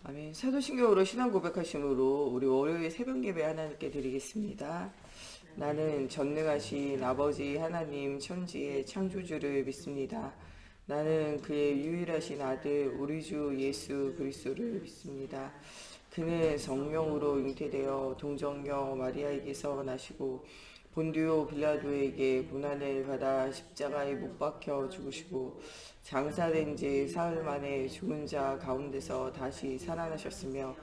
아멘. 사도신경으로 신앙 고백하심으로 우리 월요일 새벽 예배 하나님께 드리겠습니다. 나는 전능하신 아버지 하나님 천지의 창조주를 믿습니다. 나는 그의 유일하신 아들 우리 주 예수 그리스도를 믿습니다. 그는 성령으로 잉태되어 동정녀 마리아에게서 나시고 본디오 빌라도에게 고난을 받아 십자가에 못 박혀 죽으시고 장사된 지 사흘 만에 죽은 자 가운데서 다시 살아나셨으며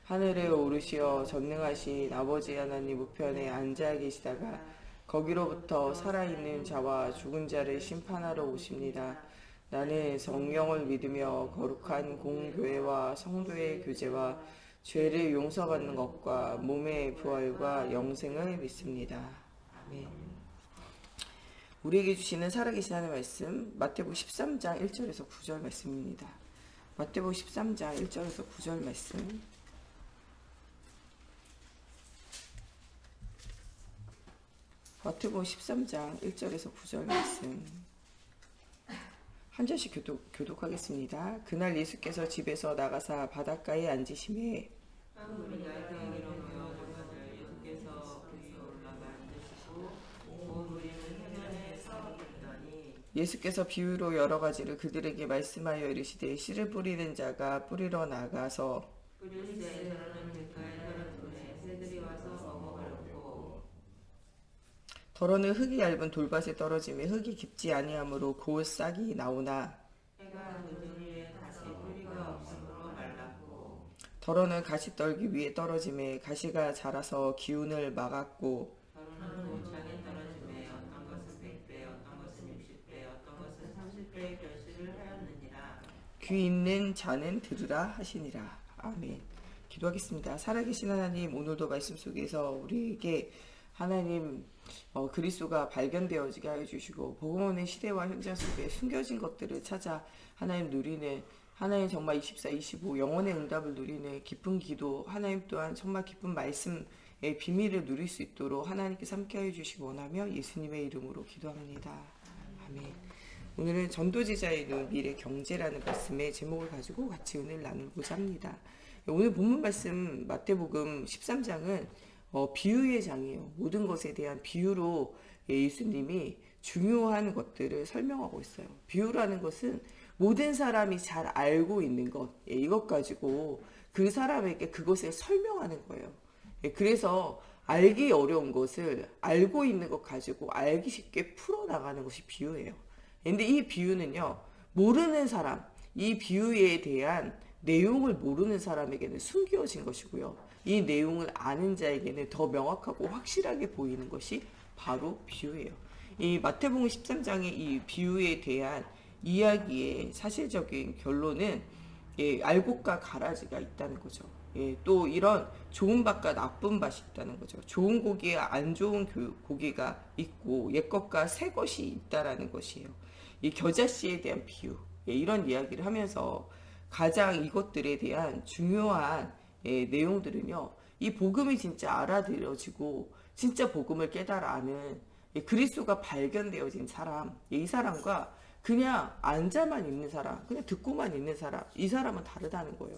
하늘에 오르시어 전능하신 아버지 하나님 우편에 앉아 계시다가 거기로부터 살아있는 자와 죽은 자를 심판하러 오십니다. 나는 성령을 믿으며 거룩한 공교회와 성도의 교제와 죄를 용서받는 것과 몸의 부활과 영생을 믿습니다. 아멘. 우리에게 주시는 살아계신 하나님의 말씀 마태복음 13장 1절에서 9절 말씀입니다. 마태복음 13장 1절에서 9절 말씀. 마태복음 13장 1절에서 9절 말씀. 한 절씩 교독하겠습니다. 그날 예수께서 집에서 나가사 바닷가에 앉으심에 예수께서 비유로 여러 가지를 그들에게 말씀하여 이르시되 씨를 뿌리는 자가 뿌리러 나가서 더러는 흙이 얇은 돌밭에 떨어지며 흙이 깊지 아니하므로 곧 싹이 나오나 더러는 가시떨기 위에 떨어지매 가시가 자라서 기운을 막았고 귀 있는 자는 들으라 하시니라. 아멘. 기도하겠습니다. 살아계신 하나님, 오늘도 말씀 속에서 우리에게 하나님 그리스도가 발견되어지게 하여 주시고 복음의 시대와 현장 속에 숨겨진 것들을 찾아 하나님 누리는 하나님 정말 24, 25 영혼의 응답을 누리는 기쁜 기도, 하나님 또한 정말 기쁜 말씀의 비밀을 누릴 수 있도록 하나님께 함께 하여 주시기 원하며 예수님의 이름으로 기도합니다. 아멘. 오늘은 전도지자의 눈 미래 경제라는 말씀의 제목을 가지고 같이 은혜를 나누고자 합니다. 오늘 본문 말씀 마태복음 13장은 비유의 장이에요. 모든 것에 대한 비유로 예수님이 중요한 것들을 설명하고 있어요. 비유라는 것은 모든 사람이 잘 알고 있는 것, 이것 가지고 그 사람에게 그것을 설명하는 거예요. 그래서 알기 어려운 것을 알고 있는 것 가지고 알기 쉽게 풀어나가는 것이 비유예요. 근데 이 비유는요, 모르는 사람, 이 비유에 대한 내용을 모르는 사람에게는 숨겨진 것이고요. 이 내용을 아는 자에게는 더 명확하고 확실하게 보이는 것이 바로 비유예요. 이 마태복음 13장의 이 비유에 대한 이야기의 사실적인 결론은 알곡과 가라지가 있다는 거죠. 또 이런 좋은 밭과 나쁜 밭이 있다는 거죠. 좋은 고기와 안 좋은 고기가 있고 옛것과 새 것이 있다라는 것이에요. 이 겨자씨에 대한 비유, 이런 이야기를 하면서 가장 이것들에 대한 중요한 내용들은요, 이 복음이 진짜 알아들여지고 진짜 복음을 깨달아 아는 그리스도가 발견되어진 사람, 이 사람과 그냥 앉아만 있는 사람, 그냥 듣고만 있는 사람, 이 사람은 다르다는 거예요.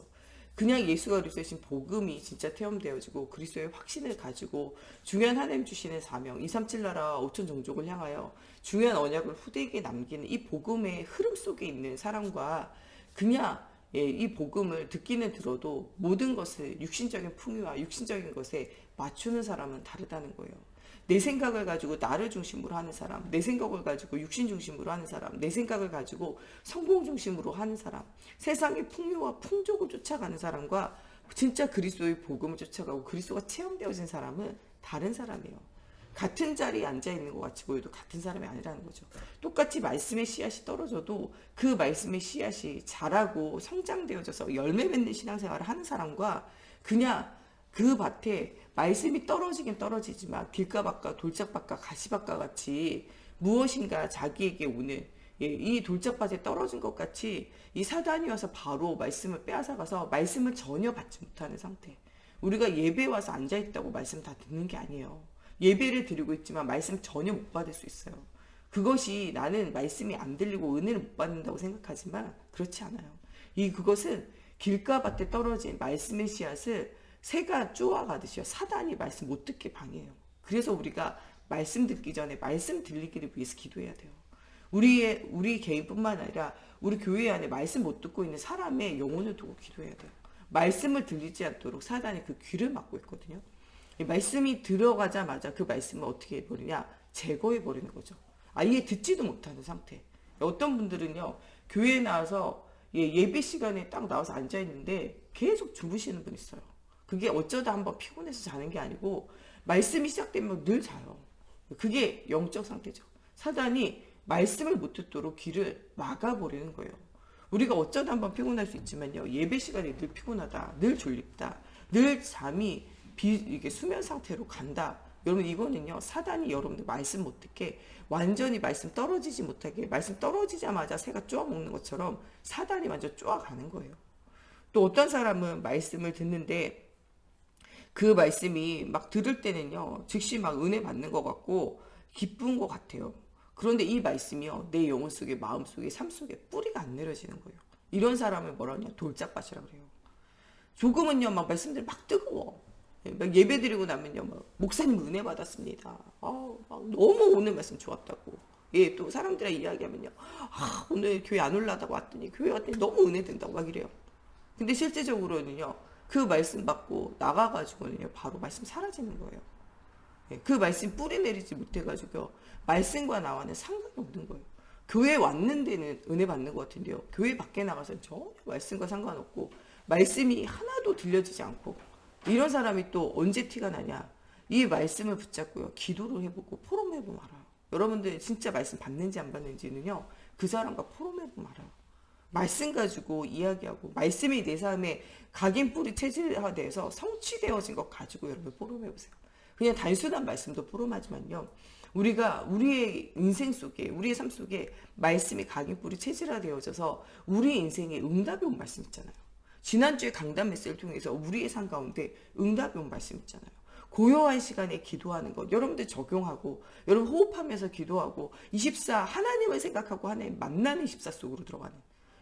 그냥 예수가 그리스도신 복음이 진짜 체험되어지고 그리스도의 확신을 가지고 중요한 하나님 주시는 사명 237 나라 5천 종족을 향하여 중요한 언약을 후대에게 남기는 이 복음의 흐름 속에 있는 사람과 그냥 이 복음을 듣기는 들어도 모든 것을 육신적인 풍요와 육신적인 것에 맞추는 사람은 다르다는 거예요. 내 생각을 가지고 나를 중심으로 하는 사람, 내 생각을 가지고 육신 중심으로 하는 사람, 내 생각을 가지고 성공 중심으로 하는 사람, 세상의 풍요와 풍족을 쫓아가는 사람과 진짜 그리스도의 복음을 쫓아가고 그리스도가 체험되어진 사람은 다른 사람이에요. 같은 자리에 앉아있는 것 같이 보여도 같은 사람이 아니라는 거죠. 똑같이 말씀의 씨앗이 떨어져도 그 말씀의 씨앗이 자라고 성장되어져서 열매 맺는 신앙생활을 하는 사람과 그냥 그 밭에 말씀이 떨어지긴 떨어지지만 길가밭과 돌짝밭과 가시밭과 같이 무엇인가 자기에게 오는 이 돌짝밭에 떨어진 것 같이 이 사단이 와서 바로 말씀을 빼앗아가서 말씀을 전혀 받지 못하는 상태. 우리가 예배 와서 앉아있다고 말씀 다 듣는 게 아니에요. 예배를 드리고 있지만 말씀 전혀 못 받을 수 있어요. 그것이 나는 말씀이 안 들리고 은혜를 못 받는다고 생각하지만 그렇지 않아요. 그것은 길가밭에 떨어진 말씀의 씨앗을 새가 쪼아가듯이요. 사단이 말씀 못 듣게 방해해요. 그래서 우리가 말씀 듣기 전에 말씀 들리기를 위해서 기도해야 돼요. 우리 개인뿐만 아니라 우리 교회 안에 말씀 못 듣고 있는 사람의 영혼을 두고 기도해야 돼요. 말씀을 들리지 않도록 사단이 그 귀를 막고 있거든요. 이 말씀이 들어가자마자 그 말씀을 어떻게 해버리냐? 제거해버리는 거죠. 아예 듣지도 못하는 상태. 어떤 분들은요, 교회에 나와서 예배 시간에 딱 나와서 앉아있는데 계속 주무시는 분 있어요. 그게 어쩌다 한번 피곤해서 자는 게 아니고 말씀이 시작되면 늘 자요. 그게 영적 상태죠. 사단이 말씀을 못 듣도록 귀를 막아버리는 거예요. 우리가 어쩌다 한번 피곤할 수 있지만요, 예배 시간에 늘 피곤하다, 늘 졸립다, 늘 잠이 이게 수면 상태로 간다. 여러분, 이거는요, 사단이 여러분들 말씀 못 듣게 완전히 말씀 떨어지지 못하게, 말씀 떨어지자마자 새가 쪼아 먹는 것처럼 사단이 완전 쪼아 가는 거예요. 또 어떤 사람은 말씀을 듣는데 그 말씀이 막 들을 때는요, 즉시 막 은혜 받는 것 같고 기쁜 것 같아요. 그런데 이 말씀이요, 내 영혼 속에, 마음 속에, 삶 속에 뿌리가 안 내려지는 거예요. 이런 사람을 뭐라 하냐? 돌짝밭이라 그래요. 조금은요, 막 말씀들이 막 뜨거워. 막 예배 드리고 나면요, 막 목사님 은혜 받았습니다. 막 너무 오늘 말씀 좋았다고. 예, 또 사람들이 이야기하면요, 오늘 교회 안 올라다가 왔더니 교회 왔더니 너무 은혜 된다고 막 이래요. 근데 실제적으로는요, 그 말씀 받고 나가가지고는요, 바로 말씀 사라지는 거예요. 예, 그 말씀 뿌리 내리지 못해가지고요, 말씀과 나와는 상관이 없는 거예요. 교회 왔는 데는 은혜 받는 것 같은데요, 교회 밖에 나가서는 전혀 말씀과 상관없고 말씀이 하나도 들려지지 않고, 이런 사람이 또 언제 티가 나냐? 이 말씀을 붙잡고요, 기도를 해보고 포럼해보면 알아요. 여러분들 진짜 말씀 받는지 안 받는지는요, 그 사람과 포럼해보면 알아요. 말씀 가지고 이야기하고 말씀이 내 삶에 각인 뿌리 체질화돼서 성취되어진 것 가지고 여러분 포럼해보세요. 그냥 단순한 말씀도 포럼하지만요, 우리가 우리의 인생 속에, 우리의 삶 속에 말씀이 각인 뿌리 체질화되어져서 우리 인생에 응답이 온 말씀 있잖아요. 지난주에 강단 메시지를 통해서 우리의 삶 가운데 응답이 온 말씀 있잖아요. 고요한 시간에 기도하는 것, 여러분들 적용하고, 여러분 호흡하면서 기도하고, 24 하나님을 생각하고 하나님 만나는 24 속으로 들어가는,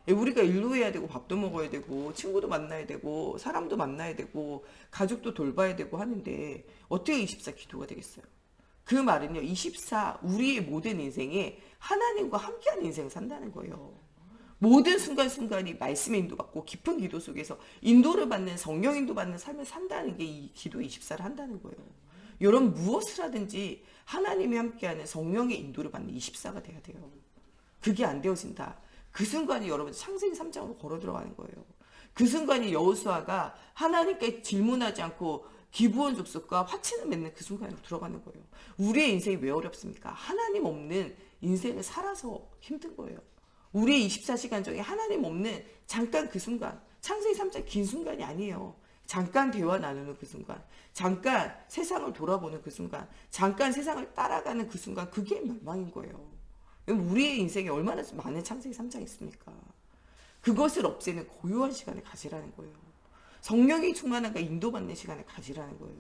우리가 일도 해야 되고 밥도 먹어야 되고 친구도 만나야 되고 사람도 만나야 되고 가족도 돌봐야 되고 하는데 어떻게 24 기도가 되겠어요? 그 말은요, 24 우리의 모든 인생에 하나님과 함께하는 인생을 산다는 거예요. 모든 순간순간이 말씀의 인도받고 깊은 기도 속에서 인도를 받는, 성령 인도받는 삶을 산다는 게 이 기도 24를 한다는 거예요. 여러분, 무엇을 하든지 하나님이 함께하는 성령의 인도를 받는 24가 돼야 돼요. 그게 안 되어진다, 그 순간이 여러분 창세기 3장으로 걸어 들어가는 거예요. 그 순간이 여호수아가 하나님께 질문하지 않고 기브온 족속과 화친을 맺는 그 순간으로 들어가는 거예요. 우리의 인생이 왜 어렵습니까? 하나님 없는 인생을 살아서 힘든 거예요. 우리의 24시간 중에 하나님 없는 잠깐 그 순간, 창세기 3장 긴 순간이 아니에요. 잠깐 대화 나누는 그 순간, 잠깐 세상을 돌아보는 그 순간, 잠깐 세상을 따라가는 그 순간, 그게 멸망인 거예요. 우리의 인생에 얼마나 많은 창세기 3장이 있습니까? 그것을 없애는 고요한 시간을 가지라는 거예요. 성령이 충만한가 인도받는 시간을 가지라는 거예요.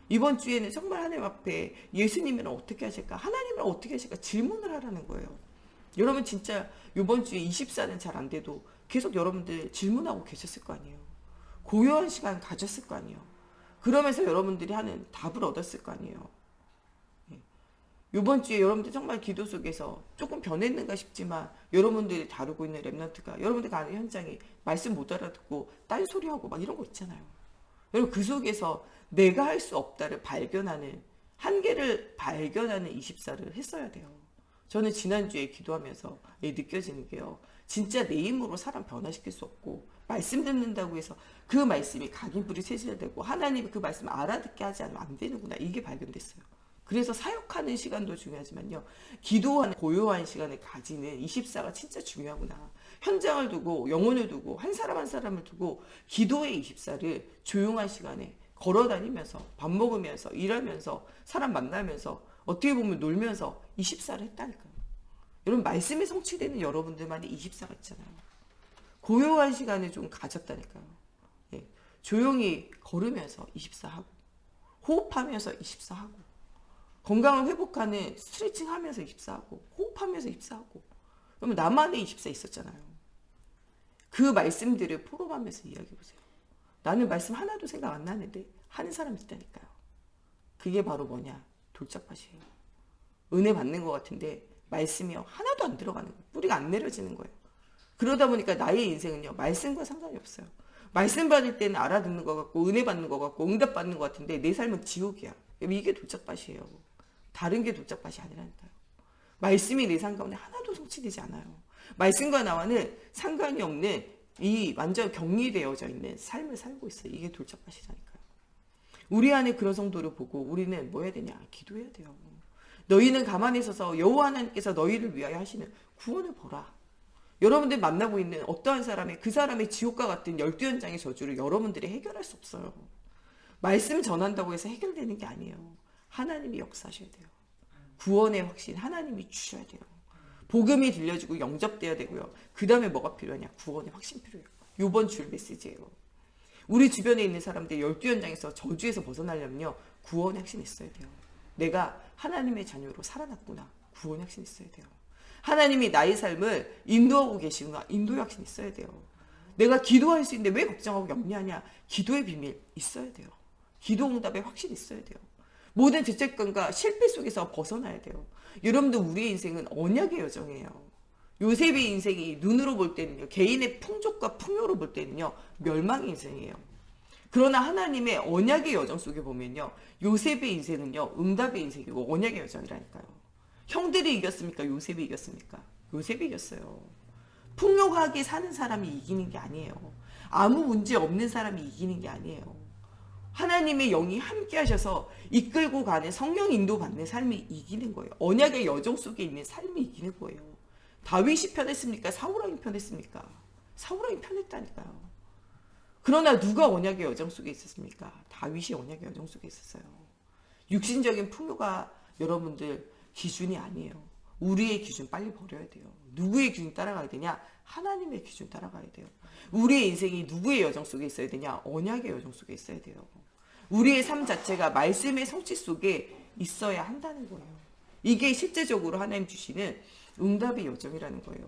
이번 주에는 정말 하나님 앞에 예수님이랑 어떻게 하실까, 하나님이랑 어떻게 하실까 질문을 하라는 거예요. 여러분 진짜 이번 주에 24는 잘 안 돼도 계속 여러분들 질문하고 계셨을 거 아니에요. 고요한 시간 가졌을 거 아니에요. 그러면서 여러분들이 하는 답을 얻었을 거 아니에요. 이번 주에 여러분들 정말 기도 속에서 조금 변했는가 싶지만 여러분들이 다루고 있는 랩런트가, 여러분들 가는 현장에 말씀 못 알아듣고 딴소리하고 막 이런 거 있잖아요. 여러분, 그 속에서 내가 할 수 없다를 발견하는, 한계를 발견하는 24를 했어야 돼요. 저는 지난주에 기도하면서 느껴지는 게요, 진짜 내 힘으로 사람 변화시킬 수 없고, 말씀 듣는다고 해서 그 말씀이 각인불이 체질되고 하나님이 그 말씀을 알아듣게 하지 않으면 안 되는구나, 이게 발견됐어요. 그래서 사역하는 시간도 중요하지만요, 기도하는 고요한 시간을 가지는 24가 진짜 중요하구나. 현장을 두고, 영혼을 두고, 한 사람 한 사람을 두고 기도의 24를 조용한 시간에 걸어다니면서, 밥 먹으면서, 일하면서, 사람 만나면서, 어떻게 보면 놀면서 24를 했다니까요. 여러분, 말씀이 성취되는 여러분들만이 24가 있잖아요. 고요한 시간을 좀 가졌다니까요. 예. 조용히 걸으면서 24하고, 호흡하면서 24하고, 건강을 회복하는 스트레칭 하면서 24하고, 호흡하면서 24하고, 그러면 나만의 24 있었잖아요. 그 말씀들을 포럼하면서 이야기해보세요. 나는 말씀 하나도 생각 안 나는데 하는 사람 있다니까요. 그게 바로 뭐냐? 돌짝밭이에요. 은혜 받는 것 같은데 말씀이요 하나도 안 들어가는 거예요. 뿌리가 안 내려지는 거예요. 그러다 보니까 나의 인생은요 말씀과 상관이 없어요. 말씀 받을 때는 알아듣는 것 같고 은혜 받는 것 같고 응답 받는 것 같은데 내 삶은 지옥이야. 이게 돌짝밭이에요. 다른 게 돌짝밭이 아니라니까요. 말씀이 내 삶 가운데 하나도 성취되지 않아요. 말씀과 나와는 상관이 없는 이 완전 격리되어져 있는 삶을 살고 있어요. 이게 돌짝밭이라니까요. 우리 안에 그런 성도를 보고 우리는 뭐 해야 되냐? 기도해야 돼요. 너희는 가만히 서서 여호와 하나님께서 너희를 위하여 하시는 구원을 보라. 여러분들 만나고 있는 어떠한 사람의 그 사람의 지옥과 같은 12연장의 저주를 여러분들이 해결할 수 없어요. 말씀 전한다고 해서 해결되는 게 아니에요. 하나님이 역사하셔야 돼요. 구원의 확신 하나님이 주셔야 돼요. 복음이 들려지고 영접돼야 되고요. 그 다음에 뭐가 필요하냐? 구원의 확신 필요해요. 이번 줄 메시지예요. 우리 주변에 있는 사람들 12연장에서 저주에서 벗어나려면요. 구원의 확신이 있어야 돼요. 내가 하나님의 자녀로 살아났구나. 구원의 확신이 있어야 돼요. 하나님이 나의 삶을 인도하고 계시구나. 인도의 확신이 있어야 돼요. 내가 기도할 수 있는데 왜 걱정하고 염려하냐? 기도의 비밀 있어야 돼요. 기도 응답의 확신이 있어야 돼요. 모든 죄책감과 실패 속에서 벗어나야 돼요. 여러분들 우리의 인생은 언약의 여정이에요. 요셉의 인생이 눈으로 볼 때는요. 개인의 풍족과 풍요로 볼 때는요. 멸망의 인생이에요. 그러나 하나님의 언약의 여정 속에 보면요. 요셉의 인생은요. 응답의 인생이고 언약의 여정이라니까요. 형들이 이겼습니까? 요셉이 이겼습니까? 요셉이 이겼어요. 풍요하게 사는 사람이 이기는 게 아니에요. 아무 문제 없는 사람이 이기는 게 아니에요. 하나님의 영이 함께 하셔서 이끌고 가는 성령 인도 받는 삶이 이기는 거예요. 언약의 여정 속에 있는 삶이 이기는 거예요. 다윗이 편했습니까? 사울왕이 편했습니까? 사울왕이 편했다니까요. 그러나 누가 언약의 여정 속에 있었습니까? 다윗이 언약의 여정 속에 있었어요. 육신적인 풍요가 여러분들 기준이 아니에요. 우리의 기준 빨리 버려야 돼요. 누구의 기준 따라가야 되냐? 하나님의 기준 따라가야 돼요. 우리의 인생이 누구의 여정 속에 있어야 되냐? 언약의 여정 속에 있어야 돼요. 우리의 삶 자체가 말씀의 성취 속에 있어야 한다는 거예요. 이게 실제적으로 하나님 주시는 응답의 여정이라는 거예요.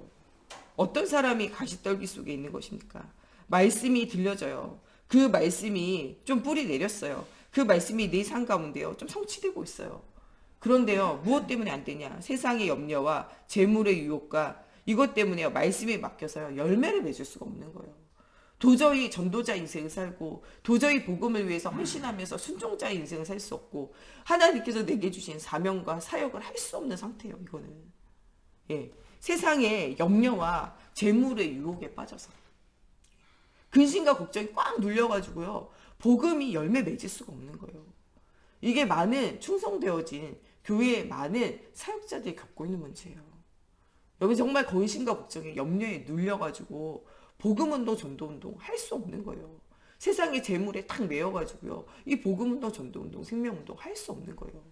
어떤 사람이 가시떨기 속에 있는 것입니까? 말씀이 들려져요. 그 말씀이 좀 뿌리 내렸어요. 그 말씀이 내 삶 가운데요. 좀 성취되고 있어요. 그런데요. 무엇 때문에 안 되냐? 세상의 염려와 재물의 유혹과 이것 때문에요. 말씀에 맡겨서요. 열매를 맺을 수가 없는 거예요. 도저히 전도자 인생을 살고 도저히 복음을 위해서 헌신하면서 순종자의 인생을 살 수 없고 하나님께서 내게 주신 사명과 사역을 할 수 없는 상태예요. 이거는. 예. 세상의 염려와 재물의 유혹에 빠져서 근심과 걱정이 꽉 눌려가지고요. 복음이 열매 맺을 수가 없는 거예요. 이게 많은 충성되어진 교회의 많은 사역자들이 겪고 있는 문제예요. 여러분 정말 근심과 걱정에 염려에 눌려가지고 복음운동, 전도운동 할 수 없는 거예요. 세상의 재물에 탁 매여가지고요. 이 복음운동, 전도운동, 생명운동 할 수 없는 거예요.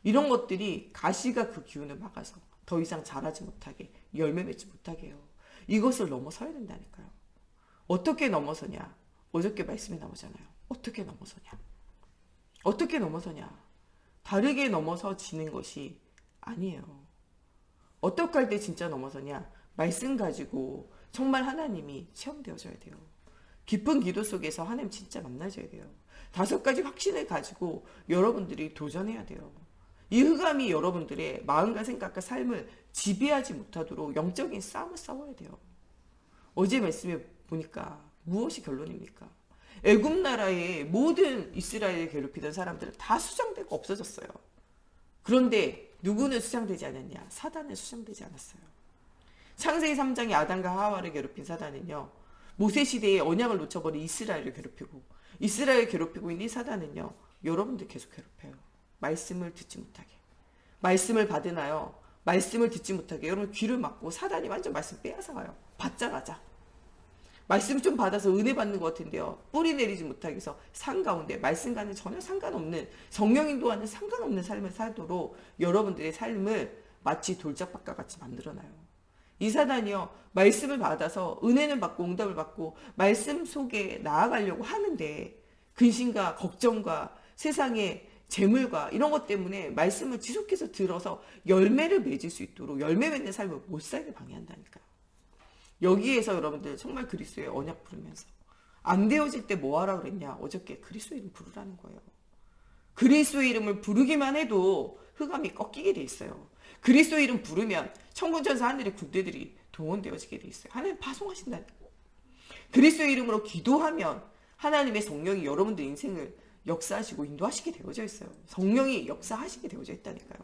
이런 것들이 가시가 그 기운을 막아서 더 이상 자라지 못하게 열매 맺지 못하게 해요. 이것을 넘어서야 된다니까요. 어떻게 넘어서냐? 어저께 말씀이 나오잖아요. 어떻게 넘어서냐? 어떻게 넘어서냐? 다르게 넘어서지는 것이 아니에요. 어떻게 할 때 진짜 넘어서냐? 말씀 가지고 정말 하나님이 체험되어져야 돼요. 깊은 기도 속에서 하나님 진짜 만나줘야 돼요. 5가지 확신을 가지고 여러분들이 도전해야 돼요. 이 흑암이 여러분들의 마음과 생각과 삶을 지배하지 못하도록 영적인 싸움을 싸워야 돼요. 어제 말씀에 보니까 무엇이 결론입니까? 애굽 나라의 모든 이스라엘을 괴롭히던 사람들은 다 수장되고 없어졌어요. 그런데 누구는 수장되지 않았냐? 사단은 수장되지 않았어요. 창세기 3장의 아담과 하와를 괴롭힌 사단은요. 모세 시대에 언약을 놓쳐버린 이스라엘을 괴롭히고 이스라엘을 괴롭히고 있는 이 사단은요. 여러분들 계속 괴롭혀요. 말씀을 듣지 못하게. 말씀을 받으나요? 말씀을 듣지 못하게 여러분 귀를 막고 사단이 완전 말씀 빼앗아가요. 받자마자. 말씀 좀 받아서 은혜 받는 것 같은데요. 뿌리 내리지 못하게 해서 산 가운데 말씀과는 전혀 상관없는 성령 인도와는 상관없는 삶을 살도록 여러분들의 삶을 마치 돌짝밭과 같이 만들어놔요. 이 사단이요. 말씀을 받아서 은혜는 받고 응답을 받고 말씀 속에 나아가려고 하는데 근심과 걱정과 세상의 재물과 이런 것 때문에 말씀을 지속해서 들어서 열매를 맺을 수 있도록 열매 맺는 삶을 못 살게 방해한다니까요. 여기에서 여러분들 정말 그리스도의 언약 부르면서 안 되어질 때 뭐 하라 그랬냐? 어저께 그리스도 이름 부르라는 거예요. 그리스도 이름을 부르기만 해도 흑암이 꺾이게 돼 있어요. 그리스도 이름 부르면 천군천사 하늘의 군대들이 동원되어지게 돼 있어요. 하나님 파송하신다니까. 그리스도 이름으로 기도하면 하나님의 성령이 여러분들 인생을 역사하시고 인도하시게 되어져 있어요. 성령이 역사하시게 되어져 있다니까요.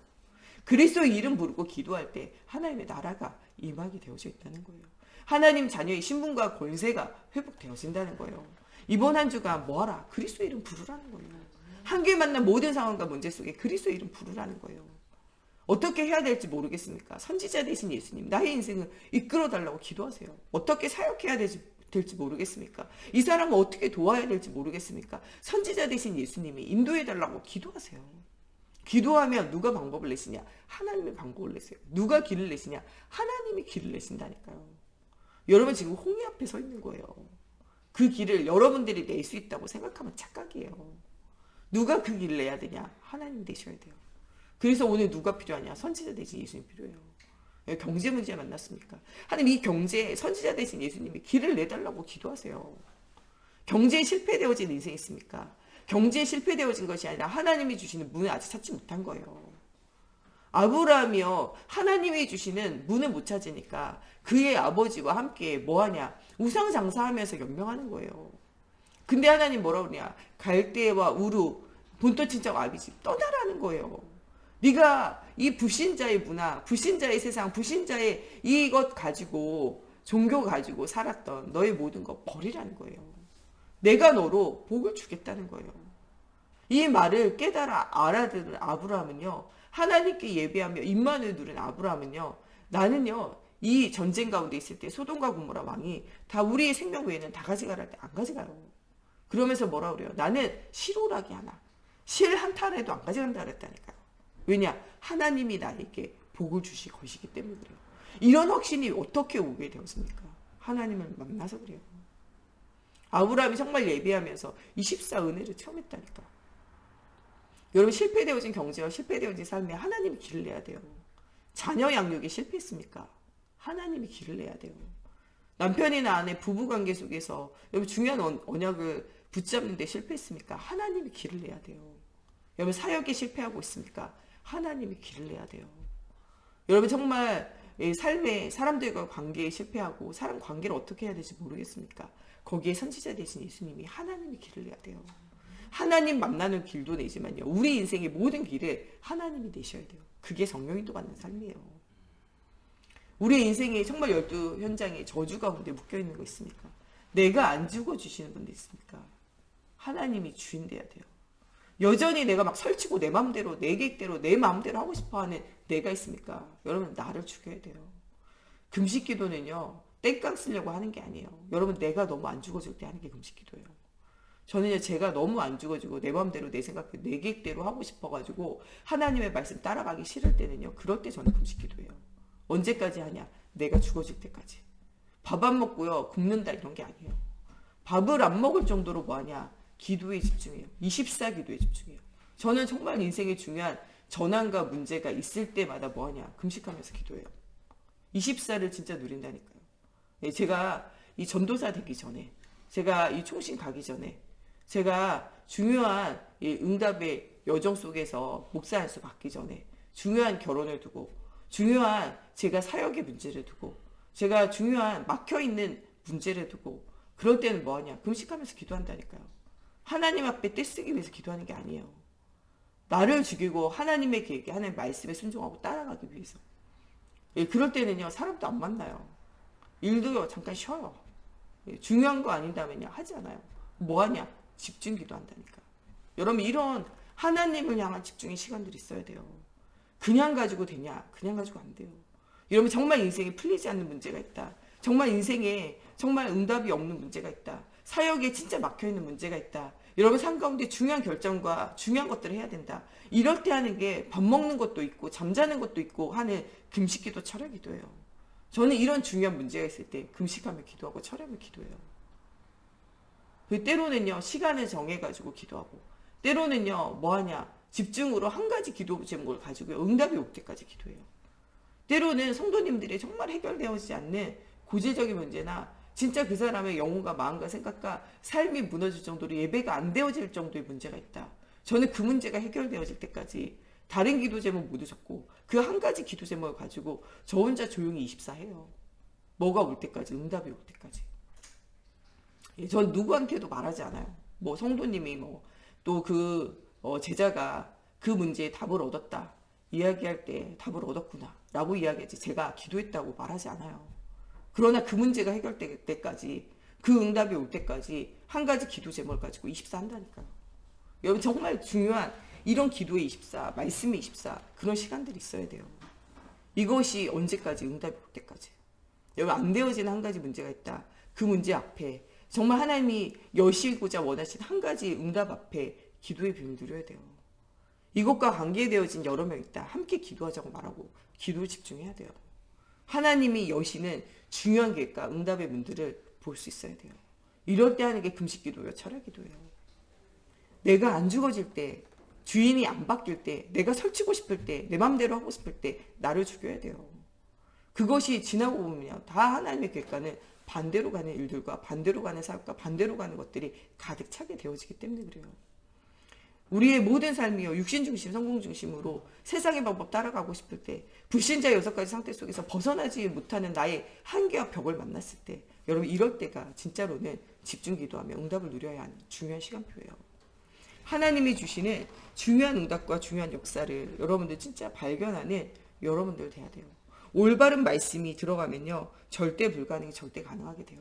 그리스도의 이름 부르고 기도할 때 하나님의 나라가 임하게 되어져 있다는 거예요. 하나님 자녀의 신분과 권세가 회복되어진다는 거예요. 이번 한 주가 뭐하라? 그리스도 이름 부르라는 거예요. 한길 만난 모든 상황과 문제 속에 그리스도 이름 부르라는 거예요. 어떻게 해야 될지 모르겠습니까? 선지자 되신 예수님, 나의 인생을 이끌어 달라고 기도하세요. 어떻게 사역해야 될지 모르겠습니까? 이 사람을 어떻게 도와야 될지 모르겠습니까? 선지자 되신 예수님이 인도해 달라고 기도하세요. 기도하면 누가 방법을 내시냐? 하나님이 방법을 내세요. 누가 길을 내시냐? 하나님이 길을 내신다니까요. 여러분 지금 홍해 앞에 서 있는 거예요. 그 길을 여러분들이 낼 수 있다고 생각하면 착각이에요. 누가 그 길을 내야 되냐? 하나님 되셔야 돼요. 그래서 오늘 누가 필요하냐? 선지자 되신 예수님 필요해요. 경제 문제 만났습니까? 하나님 이 경제에 선지자 되신 예수님이 길을 내달라고 기도하세요. 경제에 실패되어진 인생이 있습니까? 경제에 실패되어진 것이 아니라 하나님이 주시는 문을 아직 찾지 못한 거예요. 아브라함이요, 하나님이 주시는 문을 못 찾으니까 그의 아버지와 함께 뭐하냐? 우상 장사하면서 연명하는 거예요. 근데 하나님 뭐라 그러냐? 갈대와 우루, 본토 친척 아비집 떠나라는 거예요. 네가 이 불신자의 문화, 불신자의 세상, 불신자의 이것 가지고 종교 가지고 살았던 너의 모든 것 버리라는 거예요. 내가 너로 복을 주겠다는 거예요. 이 말을 깨달아 알아들은 아브라함은요, 하나님께 예배하며 입만을 누른 아브라함은요, 나는요 이 전쟁 가운데 있을 때 소돔과 고모라 왕이 다 우리의 생명 외에는 다 가져가라 할 때 안 가져가요. 그러면서 뭐라 그래요? 나는 실오라기 하나, 실 한 타라도 안 가져간다 그랬다니까요. 왜냐? 하나님이 나에게 복을 주실 것이기 때문에 그래요. 이런 확신이 어떻게 오게 되었습니까? 하나님을 만나서 그래요. 아브라함이 정말 예배하면서 24 은혜를 체험했다니까. 여러분 실패되어진 경제와 실패되어진 삶에 하나님이 길을 내야 돼요. 자녀 양육에 실패했습니까? 하나님이 길을 내야 돼요. 남편이나 아내 부부관계 속에서 여러분 중요한 언약을 붙잡는 데 실패했습니까? 하나님이 길을 내야 돼요. 여러분 사역에 실패하고 있습니까? 하나님이 길을 내야 돼요. 여러분 정말 삶에 사람들과 관계에 실패하고 사람 관계를 어떻게 해야 될지 모르겠습니까? 거기에 선지자 되신 예수님이 하나님이 길을 내야 돼요. 하나님 만나는 길도 내지만요, 우리 인생의 모든 길을 하나님이 내셔야 돼요. 그게 성령인도 받는 삶이에요. 우리 인생에 정말 12현장의 저주 가운데 묶여있는 거 있습니까? 내가 안 죽어주시는 분들 있습니까? 하나님이 주인 돼야 돼요. 여전히 내가 막 설치고 내 마음대로 내 계획대로 내 마음대로 하고 싶어하는 내가 있습니까? 여러분 나를 죽여야 돼요. 금식기도는요 땡깡 쓰려고 하는 게 아니에요. 여러분 내가 너무 안 죽어질 때 하는 게 금식기도예요. 저는요 제가 너무 안 죽어지고 내 마음대로 내 생각대로 내 계획대로 하고 싶어가지고 하나님의 말씀 따라가기 싫을 때는요, 그럴 때 저는 금식기도예요. 언제까지 하냐? 내가 죽어질 때까지. 밥 안 먹고요 굶는다 이런 게 아니에요. 밥을 안 먹을 정도로 뭐하냐? 기도에 집중해요. 24 기도에 집중해요. 저는 정말 인생에 중요한 전환과 문제가 있을 때마다 뭐하냐? 금식하면서 기도해요. 24를 진짜 누린다니까요. 제가 이 전도사 되기 전에, 제가 이 총신 가기 전에, 제가 중요한 응답의 여정 속에서 목사 안수 받기 전에, 중요한 결혼을 두고, 중요한 제가 사역의 문제를 두고, 제가 중요한 막혀있는 문제를 두고, 그럴 때는 뭐하냐? 금식하면서 기도한다니까요. 하나님 앞에 떼쓰기 위해서 기도하는 게 아니에요. 나를 죽이고 하나님의 계획에, 하나님 말씀에 순종하고 따라가기 위해서. 그럴 때는요 사람도 안 만나요. 일도요 잠깐 쉬어요. 중요한 거 아닌다면요 하지 않아요. 뭐하냐? 집중 기도한다니까. 여러분 이런 하나님을 향한 집중의 시간들이 있어야 돼요. 그냥 가지고 되냐? 그냥 가지고 안 돼요. 여러분 정말 인생에 풀리지 않는 문제가 있다. 정말 인생에 정말 응답이 없는 문제가 있다. 사역에 진짜 막혀있는 문제가 있다. 여러분 삶 가운데 중요한 결정과 중요한 것들을 해야 된다. 이럴 때 하는 게 밥 먹는 것도 있고 잠자는 것도 있고 하는 금식기도 철야기도예요. 저는 이런 중요한 문제가 있을 때 금식하며 기도하고 철야하며 기도해요. 때로는요 시간을 정해가지고 기도하고, 때로는요 뭐하냐? 집중으로 한 가지 기도 제목을 가지고 응답이 올 때까지 기도해요. 때로는 성도님들이 정말 해결되어지지 않는 고질적인 문제나 진짜 그 사람의 영혼과 마음과 생각과 삶이 무너질 정도로 예배가 안 되어질 정도의 문제가 있다. 저는 그 문제가 해결되어질 때까지 다른 기도 제목 모두 적고 그 한 가지 기도 제목을 가지고 저 혼자 조용히 24해요. 뭐가 올 때까지, 응답이 올 때까지. 예, 전 누구한테도 말하지 않아요. 뭐 성도님이 뭐 또 그 제자가 그 문제에 답을 얻었다. 이야기할 때 답을 얻었구나 라고 이야기하지 제가 기도했다고 말하지 않아요. 그러나 그 문제가 해결될 때까지 그 응답이 올 때까지 한 가지 기도 제목을 가지고 24 한다니까요. 여러분 정말 중요한 이런 기도의 24, 말씀의 24 그런 시간들이 있어야 돼요. 이것이 언제까지 응답이 올 때까지. 여러분 안 되어지는 한 가지 문제가 있다. 그 문제 앞에 정말 하나님이 여시고자 원하신 한 가지 응답 앞에 기도의 비밀을 누려야 돼요. 이것과 관계되어진 여러 명 있다. 함께 기도하자고 말하고 기도를 집중해야 돼요. 하나님이 여시는 중요한 계획과 응답의 문들을 볼 수 있어야 돼요. 이럴 때 하는 게 금식 기도예요. 철학 기도예요. 내가 안 죽어질 때, 주인이 안 바뀔 때, 내가 설치고 싶을 때, 내 맘대로 하고 싶을 때 나를 죽여야 돼요. 그것이 지나고 보면요. 다 하나님의 계획과는 반대로 가는 일들과 반대로 가는 사역과 반대로 가는 것들이 가득 차게 되어지기 때문에 그래요. 우리의 모든 삶이요. 육신 중심, 성공 중심으로 세상의 방법 따라가고 싶을 때 불신자 6가지 상태 속에서 벗어나지 못하는 나의 한계와 벽을 만났을 때 여러분 이럴 때가 진짜로는 집중 기도하며 응답을 누려야 하는 중요한 시간표예요. 하나님이 주시는 중요한 응답과 중요한 역사를 여러분들 진짜 발견하는 여러분들 돼야 돼요. 올바른 말씀이 들어가면요. 절대 불가능이 절대 가능하게 돼요.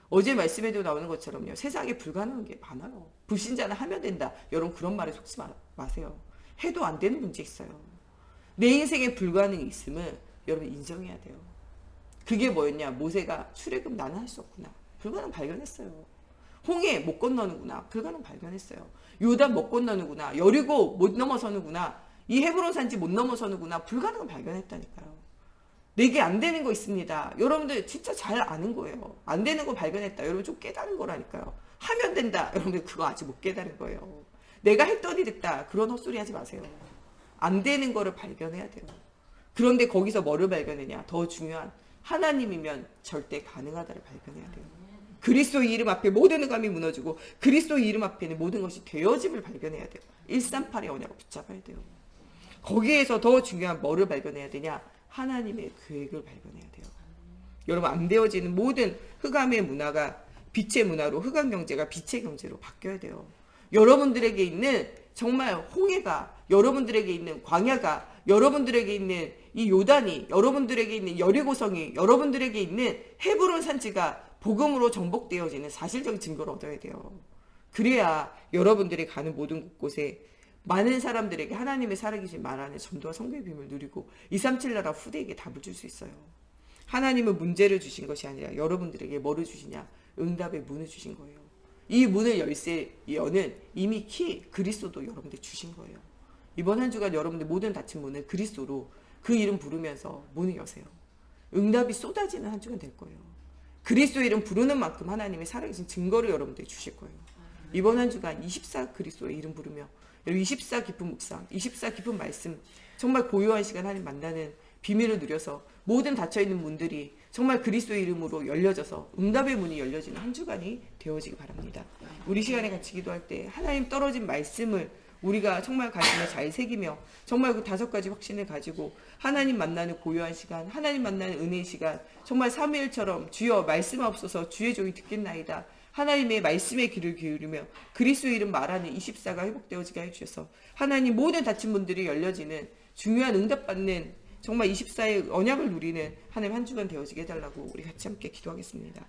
어제 말씀에도 나오는 것처럼요. 세상에 불가능한 게 많아요. 불신자는 하면 된다. 여러분 그런 말에 속지 마세요. 해도 안 되는 문제 있어요. 내 인생에 불가능이 있음을 여러분 인정해야 돼요. 그게 뭐였냐. 모세가 출애굽 나는 할 수 없구나. 불가능 발견했어요. 홍해 못 건너는구나. 불가능 발견했어요. 요단 못 건너는구나. 여리고 못 넘어서는구나. 이 헤브론 산지 못 넘어서는구나. 불가능을 발견했다니까요. 내게 안 되는 거 있습니다. 여러분들 진짜 잘 아는 거예요. 안 되는 거 발견했다. 여러분 좀 깨달은 거라니까요. 하면 된다. 여러분들 그거 아직 못 깨달은 거예요. 내가 했더니 됐다. 그런 헛소리 하지 마세요. 안 되는 거를 발견해야 돼요. 그런데 거기서 뭐를 발견하냐. 더 중요한 하나님이면 절대 가능하다를 발견해야 돼요. 그리스도의 이름 앞에 모든 의감이 무너지고 그리스도의 이름 앞에는 모든 것이 되어짐을 발견해야 돼요. 138의 언약을 붙잡아야 돼요. 거기에서 더 중요한 뭐를 발견해야 되냐. 하나님의 계획을 발견해야 돼요. 여러분 안 되어지는 모든 흑암의 문화가 빛의 문화로 흑암 경제가 빛의 경제로 바뀌어야 돼요. 여러분들에게 있는 정말 홍해가 여러분들에게 있는 광야가 여러분들에게 있는 이 요단이 여러분들에게 있는 여리고성이 여러분들에게 있는 헤브론 산지가 복음으로 정복되어지는 사실적인 증거를 얻어야 돼요. 그래야 여러분들이 가는 모든 곳곳에 많은 사람들에게 하나님의 살아계신 말하는 전도와 성교의 비밀을 누리고 237 나라 후대에게 답을 줄 수 있어요. 하나님은 문제를 주신 것이 아니라 여러분들에게 뭐를 주시냐? 응답의 문을 주신 거예요. 이 문을 여는 이미 그리스도도 여러분들 주신 거예요. 이번 한 주간 여러분들 모든 닫힌 문을 그리스도로 그 이름 부르면서 문을 여세요. 응답이 쏟아지는 한 주간 될 거예요. 그리스도 이름 부르는 만큼 하나님의 살아계신 증거를 여러분들이 주실 거예요. 이번 한 주간 24 그리스도의 이름 부르며 24 깊은 묵상, 24 깊은 말씀, 정말 고요한 시간 하나님 만나는 비밀을 누려서 모든 닫혀있는 문들이 정말 그리스도의 이름으로 열려져서 응답의 문이 열려지는 한 주간이 되어지기 바랍니다. 우리 시간에 같이 기도할 때 하나님 떨어진 말씀을 우리가 정말 가슴에 잘 새기며 정말 그 5가지 확신을 가지고 하나님 만나는 고요한 시간, 하나님 만나는 은혜의 시간, 정말 사무엘처럼 주여 말씀하옵소서 주의 종이 듣겠나이다. 하나님의 말씀의 귀를 기울이며 그리스도의 이름 말하는 24가 회복되어지게 해주셔서 하나님 모든 닫힌 문들이 열려지는 중요한 응답받는 정말 24의 언약을 누리는 하나님 한 주간 되어지게 해달라고 우리 같이 함께 기도하겠습니다.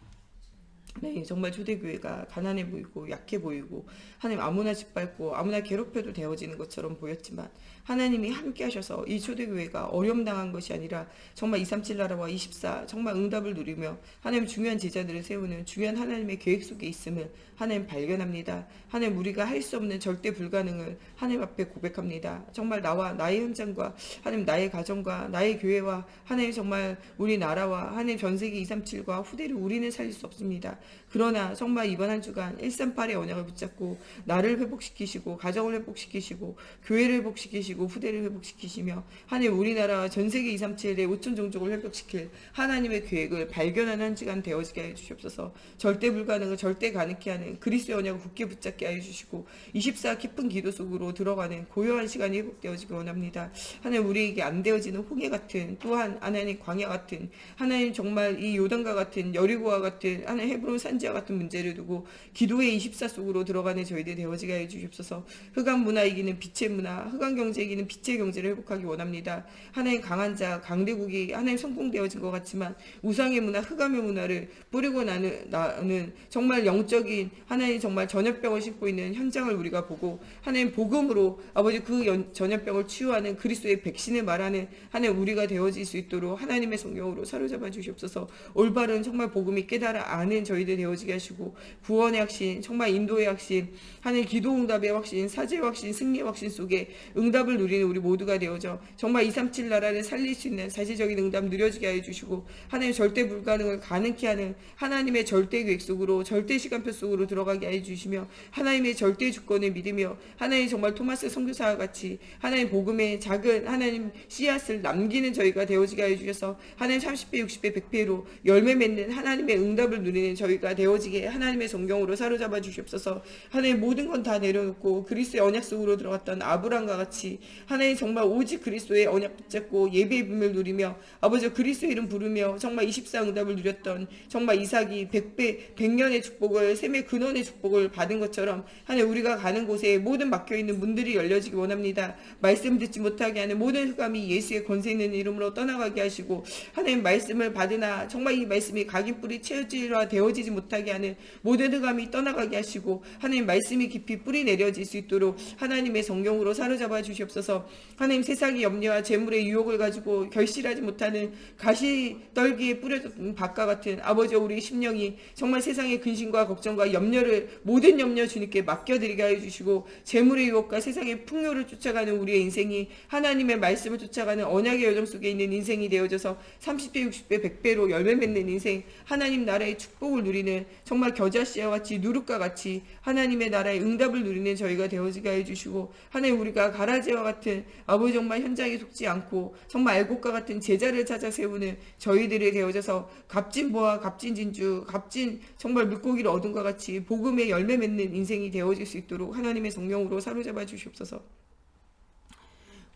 네, 정말 초대교회가 가난해 보이고 약해 보이고 하나님 아무나 짓밟고 아무나 괴롭혀도 되어지는 것처럼 보였지만 하나님이 함께 하셔서 이 초대교회가 어려움당한 것이 아니라 정말 237 나라와 24 정말 응답을 누리며 하나님 중요한 제자들을 세우는 중요한 하나님의 계획 속에 있음을 하나님 발견합니다. 하나님 우리가 할 수 없는 절대 불가능을 하나님 앞에 고백합니다. 정말 나와 나의 현장과 하나님 나의 가정과 나의 교회와 하나님 정말 우리 나라와 하나님 전세계 237과 후대를 우리는 살릴 수 없습니다. 그러나 정말 이번 한 주간 138의 언약을 붙잡고 나를 회복시키시고 가정을 회복시키시고 교회를 회복시키시고 후대를 회복시키시며 하나님 우리나라와 전세계 237의 5천 종족을 회복시킬 하나님의 계획을 발견하는 한 주간 되어지게 해 주시옵소서. 절대 불가능을 절대 가능케 하는 그리스도의 언약을 굳게 붙잡게 하여 주시고 24 깊은 기도 속으로 들어가는 고요한 시간이 회복되어지기 원합니다. 하나님 우리에게 안 되어지는 홍해 같은 또한 하나님 광야 같은 하나님 정말 이 요단과 같은 여리고와 같은 하나님 헤브론 산지와 같은 문제를 두고 기도의 24 속으로 들어가는 저희들 되어지게 해 주시옵소서. 흑암 문화 이기는 빛의 문화, 흑암 경제 이기는 빛의 경제를 회복하기 원합니다. 하나님 강한 자, 강대국이 하나님 성공되어진 것 같지만 우상의 문화, 흑암의 문화를 뿌리고 나는 정말 영적인 하나님 정말 전염병을 싣고 있는 현장을 우리가 보고 하나님 복음으로 아버지 그 전염병을 치유하는 그리스도의 백신을 말하는 하나님 우리가 되어질 수 있도록 하나님의 성령으로 사로잡아 주시옵소서. 올바른 정말 복음이 깨달아 아는 저희들 되어지게 하시고 구원의 확신, 정말 인도의 확신, 하나님 기도 응답의 확신, 사제의 확신, 승리의 확신 속에 응답을 누리는 우리 모두가 되어져 정말 237 나라를 살릴 수 있는 사실적인 응답 누려지게 하여 주시고 하나님 절대 불가능을 가능케 하는 하나님의 절대 계획 속으로 절대 시간표 속으로 들어가게 하여 주시며 하나님의 절대 주권을 믿으며 하나님 정말 토마스 선교사와 같이 하나님 복음의 작은 하나님 씨앗을 남기는 저희가 되어지게 하여 주셔서 하나님 30배 60배 100배로 열매 맺는 하나님의 응답을 누리는 저희가 되어지게 하나님의 성경으로 사로잡아 주시옵소서. 하나님 모든 건 다 내려놓고 그리스도의 언약 속으로 들어갔던 아브람과 같이 하나님 정말 오직 그리스도의 언약 붙잡고 예배의 붐을 누리며 아버지 그리스도의 이름 부르며 정말 24 응답을 누렸던 정말 이삭이 100배 100년의 축복을 셈의 근원의 축복을 받은 것처럼 하나님 우리가 가는 곳에 모든 막혀있는 문들이 열려지기 원합니다. 말씀 듣지 못하게 하는 모든 흑암이 예수의 권세 있는 이름으로 떠나가게 하시고 하나님 말씀을 받으나 정말 이 말씀이 각인뿌리 체질화 되어지지 못하게 하는 모든 흑암이 떠나가게 하시고 하나님 말씀이 깊이 뿌리 내려질 수 있도록 하나님의 성경으로 사로잡아 주시옵소서. 하나님 세상의 염려와 재물의 유혹을 가지고 결실하지 못하는 가시떨기에 뿌려졌던 밭과 같은 아버지 우리 심령이 정말 세상의 근심과 걱정과 염려를 모든 염려 주님께 맡겨드리게 하여 주시고 재물의 유혹과 세상의 풍요를 쫓아가는 우리의 인생이 하나님의 말씀을 쫓아가는 언약의 여정 속에 있는 인생이 되어져서 30배 60배 100배로 열매 맺는 인생 하나님 나라의 축복을 누리는 정말 겨자씨와 같이 누룩과 같이 하나님의 나라의 응답을 누리는 저희가 되어지게 해주시고 하나님 우리가 가라지와 같은 아버지 정말 현장에 속지 않고 정말 알곡과 같은 제자를 찾아 세우는 저희들이 되어져서 값진 보화 값진 진주 값진 정말 물고기를 얻은 것 같이 복음의 열매 맺는 인생이 되어질 수 있도록 하나님의 성령으로 사로잡아 주시옵소서.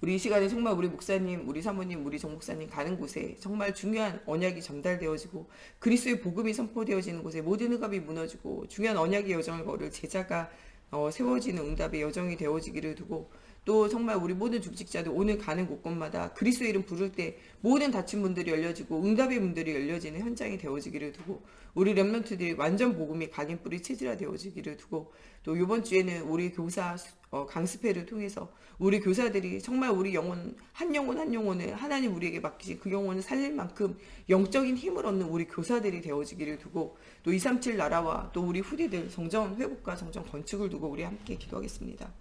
우리 이 시간에 정말 우리 목사님, 우리 사모님, 우리 정목사님 가는 곳에 정말 중요한 언약이 전달되어지고 그리스도의 복음이 선포되어지는 곳에 모든 흑암이 무너지고 중요한 언약의 여정을 걸을 제자가 세워지는 응답의 여정이 되어지기를 두고 또 정말 우리 모든 중직자들 오늘 가는 곳곳마다 그리스도의 이름 부를 때 모든 닫힌 문들이 열려지고 응답의 문들이 열려지는 현장이 되어지기를 두고 우리 렘넌트들이 완전 복음이 각인뿌리 체질화 되어지기를 두고 또 이번 주에는 우리 교사 강습회를 통해서 우리 교사들이 정말 우리 영혼 한 영혼을 하나님 우리에게 맡기신 그 영혼을 살릴 만큼 영적인 힘을 얻는 우리 교사들이 되어지기를 두고 또 237 나라와 또 우리 후대들 성전 회복과 성전 건축을 두고 우리 함께 기도하겠습니다.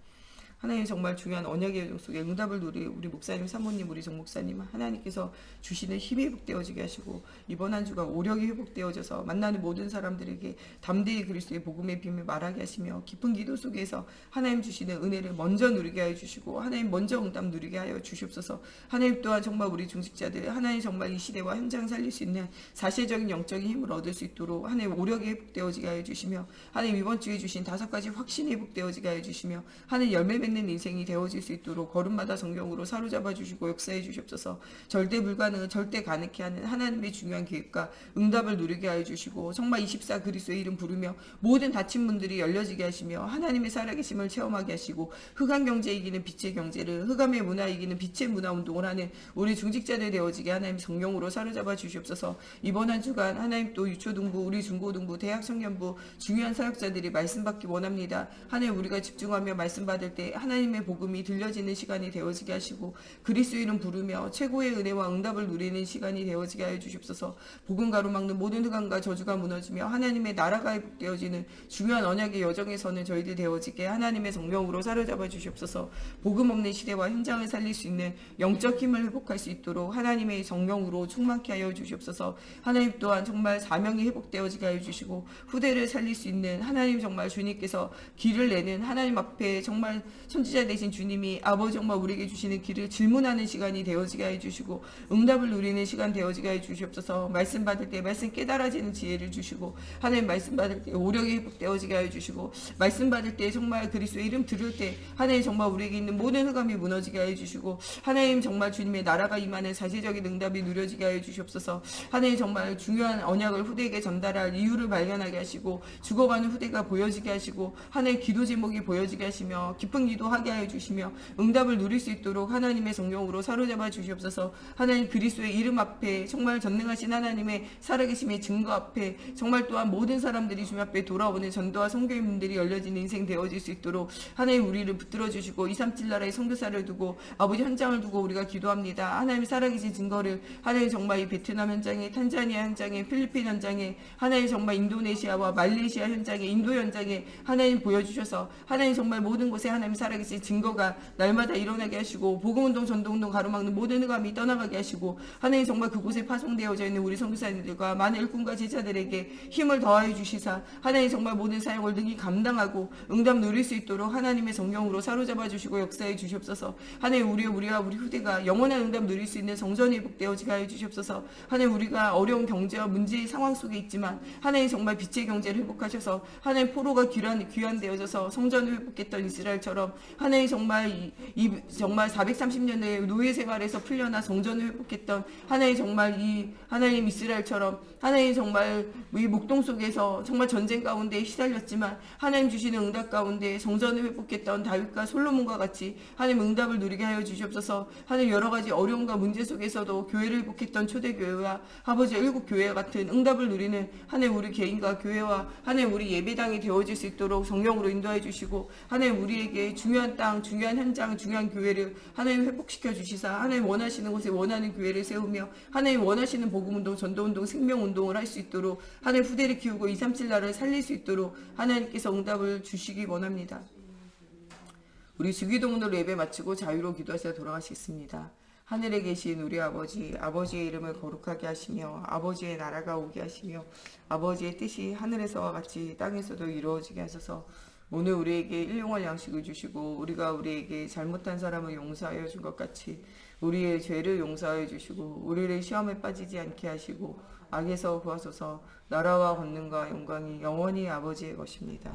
하나님 정말 중요한 언약의 여정 속에 응답을 누릴 우리 목사님, 사모님, 우리 정목사님 하나님께서 주시는 힘이 회복되어지게 하시고 이번 한 주간 오력이 회복되어져서 만나는 모든 사람들에게 담대히 그리스도의 복음의 비밀 말하게 하시며 깊은 기도 속에서 하나님 주시는 은혜를 먼저 누리게 하여 주시고 하나님 먼저 응답 누리게 하여 주시옵소서. 하나님 또한 정말 우리 중직자들 하나님 정말 이 시대와 현장 살릴 수 있는 사실적인 영적인 힘을 얻을 수 있도록 하나님 오력이 회복되어지게 하여 주시며 하나님 이번 주에 주신 5가지 확신이 회복되어지게 하여 주시며 하나님 열매 맺는 인생이 되어질 수 있도록 걸음마다 성경으로 사로잡아 주시고 역사해 주시옵소서. 절대 불가능은 절대 가능케 하는 하나님의 중요한 계획과 응답을 누리게 하여 주시고 정말 24 그리스도의 이름 부르며 모든 닫힌 문들이 열려지게 하시며 하나님의 살아계심을 체험하게 하시고 흑암 경제 이기는 빛의 경제를 흑암의 문화 이기는 빛의 문화 운동을 하는 우리 중직자들 되어지게 하나님 성령으로 사로잡아 주시옵소서. 이번 한 주간 하나님 또 유초등부 우리 중고등부 대학 청년부 중요한 사역자들이 말씀 받기 원합니다. 하나님 우리가 집중하며 말씀 받을 때 하나님의 복음이 들려지는 시간이 되어지게 하시고 그리스도 이름 부르며 최고의 은혜와 응답을 누리는 시간이 되어지게 하여 주시옵소서. 복음 가로막는 모든 흑암과 저주가 무너지며 하나님의 나라가 회복되어지는 중요한 언약의 여정에서는 저희들 되어지게 하나님의 성령으로 사로잡아 주시옵소서. 복음 없는 시대와 현장을 살릴 수 있는 영적 힘을 회복할 수 있도록 하나님의 성령으로 충만케 하여 주시옵소서. 하나님 또한 정말 사명이 회복되어지게 하여 주시고 후대를 살릴 수 있는 하나님 정말 주님께서 길을 내는 하나님 앞에 정말 선지자 되신 주님이 아버지 정말 우리에게 주시는 길을 질문하는 시간이 되어지게 하여 주시고 응답을 누리는 시간 되어지게 하여 주시옵소서. 말씀 받을 때 말씀 깨달아지는 지혜를 주시고 하나님 말씀 받을 때 오력이 회복되어지게 하여 주시고 말씀 받을 때 정말 그리스도의 이름 들을 때 하나님 정말 우리에게 있는 모든 흑암이 무너지게 하여 주시고 하나님 정말 주님의 나라가 임하는 사실적인 응답이 누려지게 하여 주시옵소서. 하나님 정말 중요한 언약을 후대에게 전달할 이유를 발견하게 하시고 죽어가는 후대가 보여지게 하시고 하나님 기도 제목이 보여지게 하시며 깊은 기도하게 하여 주시며 응답을 누릴 수 있도록 하나님의 성령으로 사로잡아 주시옵소서. 하나님 그리스도의 이름 앞에 정말 전능하신 하나님의 살아계심의 증거 앞에 정말 또한 모든 사람들이 주님 앞에 돌아오는 전도와 선교의 문들이 열려지는 인생 되어질 수 있도록 하나님 우리를 붙들어 주시고 237 나라의 선교사를 두고 아버지 현장을 두고 우리가 기도합니다. 하나님 살아계신 증거를 하나님 정말 이 베트남 현장에 탄자니아 현장에 필리핀 현장에 하나님 정말 인도네시아와 말레이시아 현장에 인도 현장에 하나님 보여주셔서 하나님 정말 모든 곳에 하나님 살아계신 증거가 날마다 일어나게 하시고 복음운동 전도운동 가로막는 모든 흑암이 떠나가게 하시고 하나님 정말 그곳에 파송되어져 있는 우리 선교사님들과 많은 일꾼과 제자들에게 힘을 더하여 주시사 하나님 정말 모든 사역을 능히 감당하고 응답 누릴 수 있도록 하나님의 성령으로 사로잡아 주시고 역사해 주시옵소서. 하나님 우리와 우리 후대가 영원한 응답 누릴 수 있는 성전이 회복되어지게 하여 주시옵소서. 하나님 우리가 어려운 경제와 문제의 상황 속에 있지만 하나님 정말 빛의 경제를 회복하셔서 하나님 포로가 귀환되어져서 성전을 회복했던 이스라엘처럼 하나님 정말 정말 430년의 노예 생활에서 풀려나 성전을 회복했던 하나님 정말 이 하나님 이스라엘처럼 하나님 정말 이 목동 속에서 정말 전쟁 가운데 시달렸지만 하나님 주시는 응답 가운데 성전을 회복했던 다윗과 솔로몬과 같이 하나님 응답을 누리게 하여 주시옵소서. 하나님 여러 가지 어려움과 문제 속에서도 교회를 회복했던 초대교회와 아버지 일곱 교회 같은 응답을 누리는 하나님 우리 개인과 교회와 하나님 우리 예배당이 되어질 수 있도록 성령으로 인도해 주시고 하나님 우리에게 중요한 땅, 중요한 현장, 중요한 교회를 하나님 회복시켜 주시사 하나님 원하시는 곳에 원하는 교회를 세우며 하나님 원하시는 복음운동, 전도운동, 생명운동을 할 수 있도록 하나님 후대를 키우고 237 나라를 살릴 수 있도록 하나님께서 응답을 주시기 원합니다. 우리 주기도문으로 예배 마치고 자유로 기도하시다 돌아가시겠습니다. 하늘에 계신 우리 아버지, 아버지의 이름을 거룩하게 하시며 아버지의 나라가 오게 하시며 아버지의 뜻이 하늘에서와 같이 땅에서도 이루어지게 하소서. 오늘 우리에게 일용할 양식을 주시고 우리가 우리에게 잘못한 사람을 용서하여 준 것 같이 우리의 죄를 용서하여 주시고 우리를 시험에 빠지지 않게 하시고 악에서 구하소서. 나라와 권능과 영광이 영원히 아버지의 것입니다.